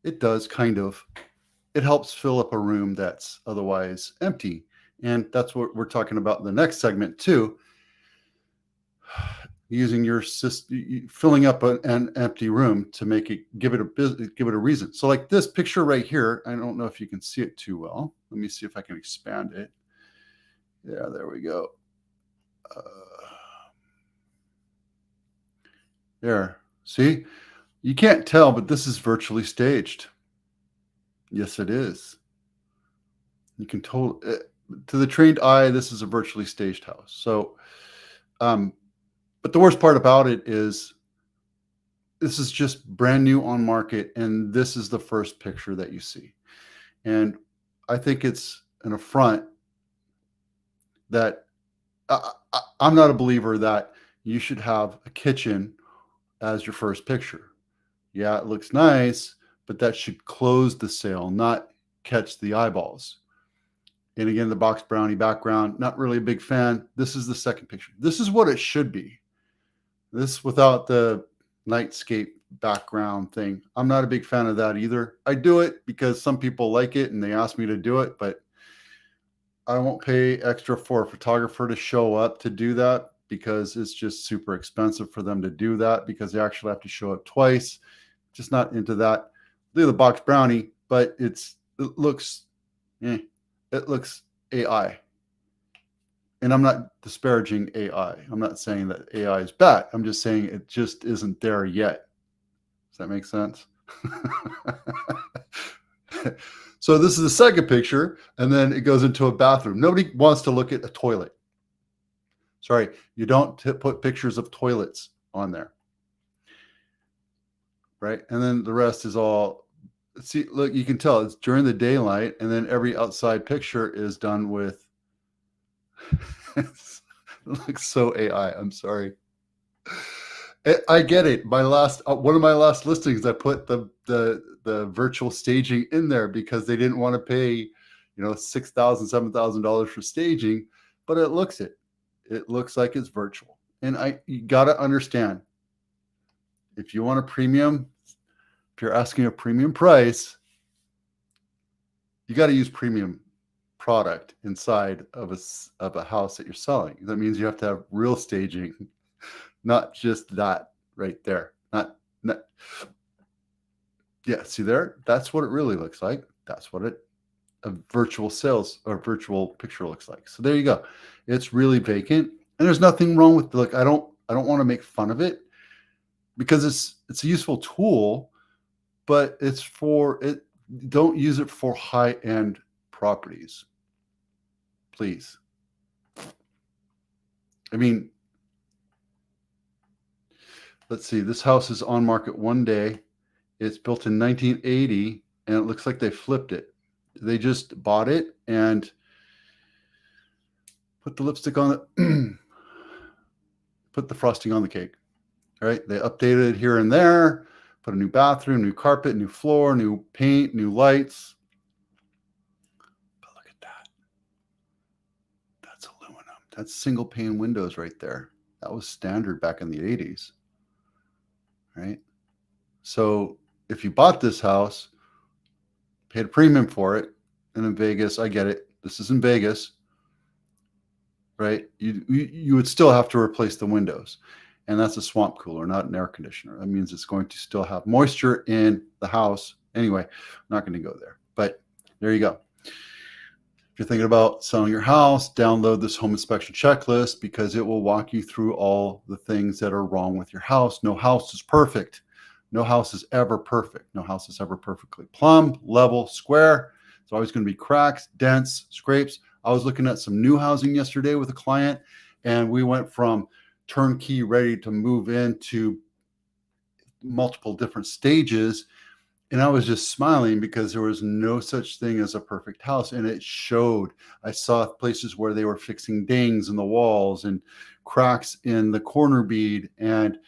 it does kind of, it helps fill up a room that's otherwise empty. And that's what we're talking about in the next segment too. Using your system, filling up an empty room to make it, give it a reason. So like this picture right here, I don't know if you can see it too well. Let me see if I can expand it. Yeah, there we go. There, see, you can't tell, but this is virtually staged. Yes, it is. You can totally, to the trained eye, this is a virtually staged house. So, but the worst part about it is this is just brand new on market, and this is the first picture that you see. And I think it's an affront that I'm not a believer that you should have a kitchen as your first picture. Yeah, it looks nice, but that should close the sale, not catch the eyeballs. And again, the box brownie background, not really a big fan. This is the second picture. This is what it should be. This without the nightscape background thing. I'm not a big fan of that either. I do it because some people like it and they ask me to do it, but I won't pay extra for a photographer to show up to do that because it's just super expensive for them to do that because they actually have to show up twice. Just not into that. Do the box brownie, but it looks AI. And I'm not disparaging AI. I'm not saying that AI is bad. I'm just saying it just isn't there yet. Does that make sense? So this is the second picture, and then it goes into a bathroom. Nobody wants to look at a toilet. Sorry, you don't put pictures of toilets on there. Right? And then the rest is all, see, look, you can tell it's during the daylight, and then every outside picture is done with, it looks so AI. I'm sorry. I get it. My last one of my last listings, I put the virtual staging in there because they didn't want to pay, $6,000, $7,000 for staging, but it looks like it's virtual. And you got to understand, if you want a premium, if you're asking a premium price, you got to use premium product inside of a house that you're selling. That means you have to have real staging. Not just that right there. Not yeah, see there? That's what it really looks like. That's what a virtual sales or virtual picture looks like. So there you go. It's really vacant. And there's nothing wrong with, like, I don't want to make fun of it because it's a useful tool, but it's for it. Don't use it for high-end properties. Please. I mean, let's see, this house is on market one day. It's built in 1980, and it looks like they flipped it. They just bought it and put the lipstick on it, put the frosting on the cake. All right, they updated it here and there, put a new bathroom, new carpet, new floor, new paint, new lights. But look at that. That's aluminum. That's single pane windows right there. That was standard back in the 80s. Right? So if you bought this house, paid a premium for it, and in Vegas, I get it. This is in Vegas, right? You would still have to replace the windows, and that's a swamp cooler, not an air conditioner. That means it's going to still have moisture in the house. Anyway, I'm not going to go there, but there you go. If you're thinking about selling your house, download this home inspection checklist because it will walk you through all the things that are wrong with your house. No house is perfect. No house is ever perfect. No house is ever perfectly plumb, level, square. It's always going to be cracks, dents, scrapes. I was looking at some new housing yesterday with a client, and we went from turnkey ready to move into multiple different stages. And I was just smiling because there was no such thing as a perfect house. And it showed. I saw places where they were fixing dings in the walls and cracks in the corner bead and,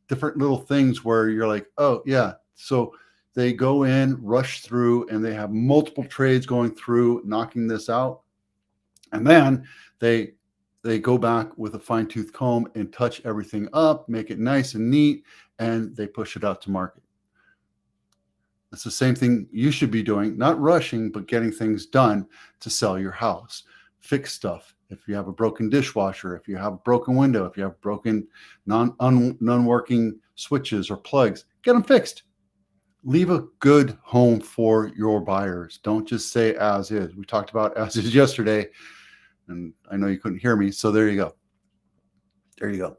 different little things where you're like, oh, yeah. So they go in, rush through, and they have multiple trades going through, knocking this out. And then they go back with a fine-tooth comb and touch everything up, make it nice and neat, and they push it out to market. It's the same thing you should be doing, not rushing, but getting things done to sell your house. Fix stuff. If you have a broken dishwasher, if you have a broken window, if you have broken non-working switches or plugs, get them fixed. Leave a good home for your buyers. Don't just say as is. We talked about as is yesterday, and I know you couldn't hear me, so there you go. There you go.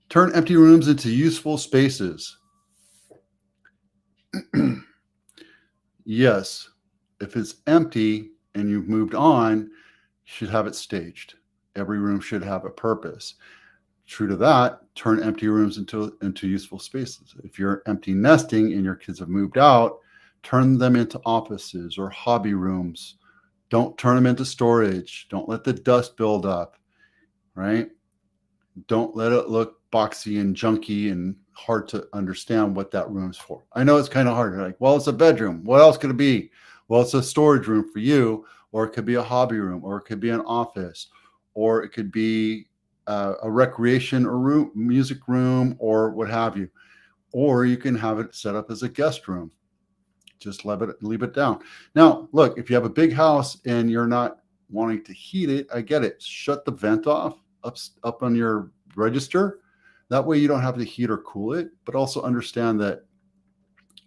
Turn empty rooms into useful spaces. Yes, if it's empty and you've moved on, you should have it staged. Every room should have a purpose. True to that, turn empty rooms into useful spaces. If you're empty nesting and your kids have moved out, turn them into offices or hobby rooms. Don't turn them into storage. Don't let the dust build up, right? Don't let it look boxy and junky and hard to understand what that room's for. I know it's kind of hard. You're like, well, it's a bedroom. What else could it be? Well, it's a storage room for you, or it could be a hobby room, or it could be an office, or it could be a recreation or room, music room, or what have you. Or you can have it set up as a guest room. Just leave it down. Now, look, if you have a big house and you're not wanting to heat it, I get it. Shut the vent off up on your register. That way you don't have to heat or cool it, but also understand that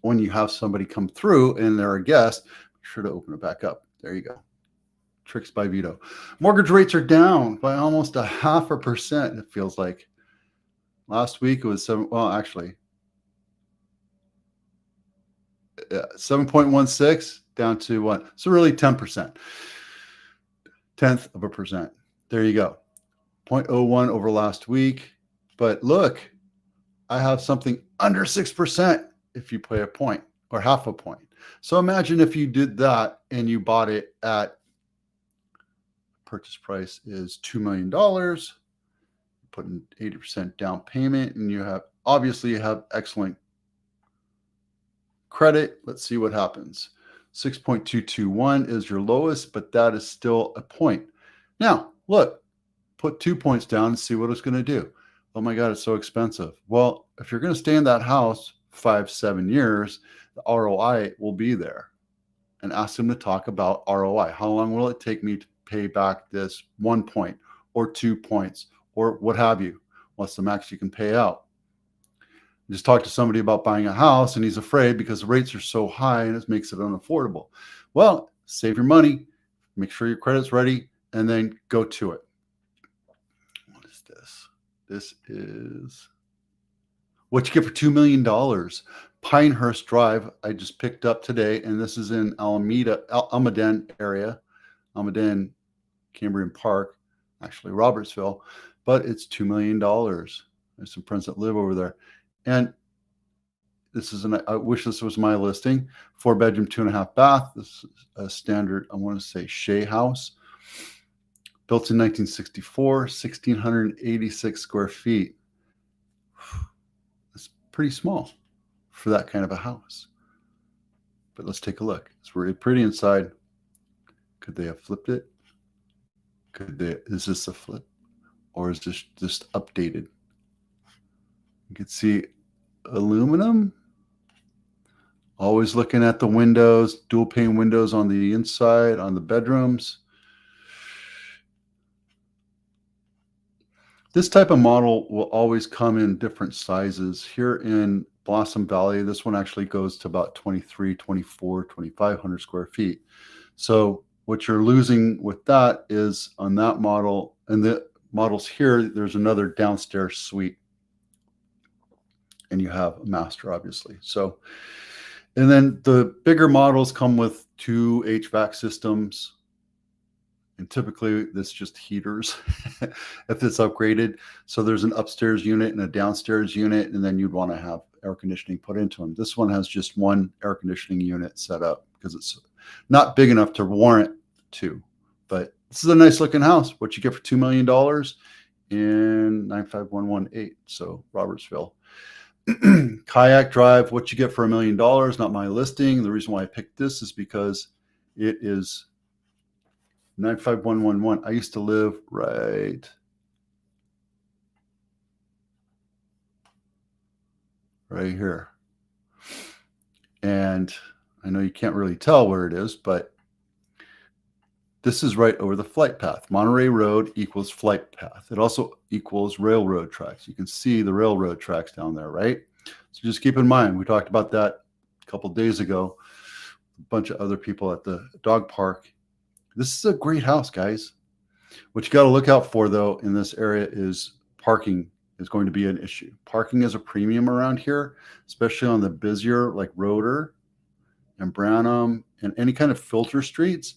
when you have somebody come through and they're a guest, make sure to open it back up. There you go. Tricks by Vito. Mortgage rates are down by almost 0.5%. It feels like last week it was 7.16 down to what? So really 10%, 0.1%. There you go. 0.01 over last week. But look, I have something under 6% if you pay a point or half a point. So imagine if you did that and you bought it at purchase price is $2 million, put in 80% down payment, and you have excellent credit. Let's see what happens. 6.221 is your lowest, but that is still a point. Now, look, put 2 points down and see what it's going to do. Oh my God, it's so expensive. Well, if you're going to stay in that house 5-7 years, the ROI will be there. And ask them to talk about ROI. How long will it take me to pay back this 1 point or 2 points or what have you? What's the max you can pay out? Just talk to somebody about buying a house and he's afraid because the rates are so high and it makes it unaffordable. Well, save your money, make sure your credit's ready, and then go to it. What is this? This is what you get for $2 million. Pinehurst Drive, I just picked up today, and this is in Almaden area, Almaden, Cambrian Park, actually Robertsville, but it's $2 million. There's some friends that live over there. And this is I wish this was my listing. 4-bedroom, 2.5 bath. This is a standard, I want to say, Shea house. Built in 1964, 1,686 square feet. It's pretty small for that kind of a house. But let's take a look. It's really pretty inside. Could they have flipped it? Is this a flip? Or is this just updated? You can see aluminum. Always looking at the windows, dual pane windows on the inside, on the bedrooms. This type of model will always come in different sizes. Here in Blossom Valley, this one actually goes to about 23, 24, 2,500 square feet. So what you're losing with that is on that model, and the models here, there's another downstairs suite. And you have a master, obviously. So, and then the bigger models come with 2 HVAC systems. And typically, it's just heaters if it's upgraded. So there's an upstairs unit and a downstairs unit, and then you'd want to have air conditioning put into them. This one has just one air conditioning unit set up because it's not big enough to warrant 2. But this is a nice looking house. What you get for $2 million in 95118, so Robertsville. Kayak Drive, what you get for $1 million, not my listing. The reason why I picked this is because it is 95111. I used to live right here. And I know you can't really tell where it is, but this is right over the flight path. Monterey Road equals flight path. It also equals railroad tracks. You can see the railroad tracks down there, right? So just keep in mind, we talked about that a couple days ago. A bunch of other people at the dog park. This is a great house, guys. What you got to look out for, though, in this area is parking is going to be an issue. Parking is a premium around here, especially on the busier like Roeder and Branham and any kind of filter streets.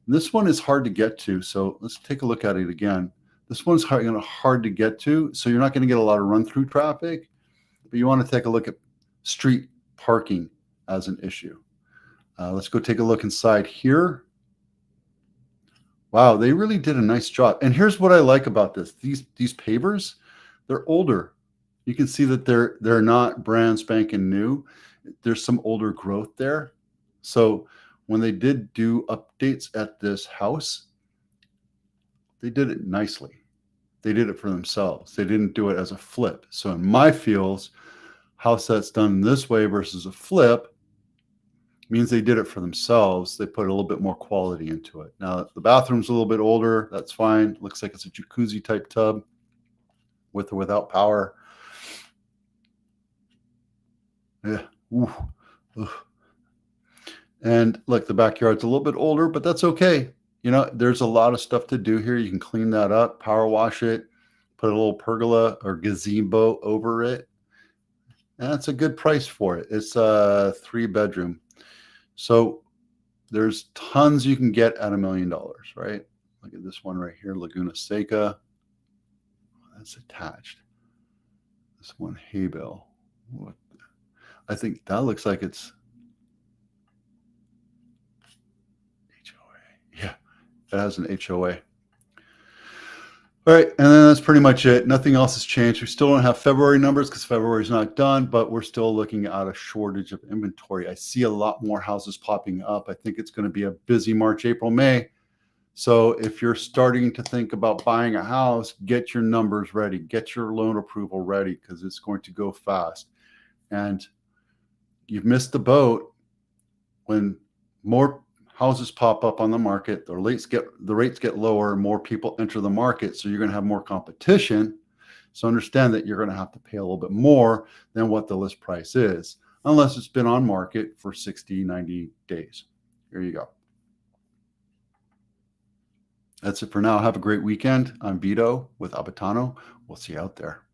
This one is hard to get to, so let's take a look at it again. This one's hard to get to, so you're not going to get a lot of run-through traffic, but you want to take a look at street parking as an issue. Let's go take a look inside here. Wow, they really did a nice job. And here's what I like about this. These pavers, they're older. You can see that they're not brand spanking new. There's some older growth there. So when they did do updates at this house, they did it nicely. They did it for themselves. They didn't do it as a flip. So in my feels, house that's done this way versus a flip means they did it for themselves. They put a little bit more quality into it. Now, the bathroom's a little bit older. That's fine. Looks like it's a jacuzzi type tub with or without power. Yeah. Ooh. Ugh. And look, the backyard's a little bit older, but that's okay. You know, there's a lot of stuff to do here. You can clean that up, power wash it, put a little pergola or gazebo over it. And that's a good price for it. It's a 3-bedroom. So there's tons you can get at $1 million, right? Look at this one right here, Laguna Seca. That's attached. This one, Haybell. What? I think that looks like it's HOA. Yeah, it has an HOA. All right, and then that's pretty much it. Nothing else has changed. We still don't have February numbers because February is not done, but we're still looking at a shortage of inventory. I see a lot more houses popping up. I think it's going to be a busy March, April, May. So if you're starting to think about buying a house, get your numbers ready, get your loan approval ready because it's going to go fast. And you've missed the boat when more houses pop up on the market, the rates get lower, more people enter the market, so you're going to have more competition. So understand that you're going to have to pay a little bit more than what the list price is, unless it's been on market for 60, 90 days. Here you go. That's it for now. Have a great weekend. I'm Vito with Abitano. We'll see you out there.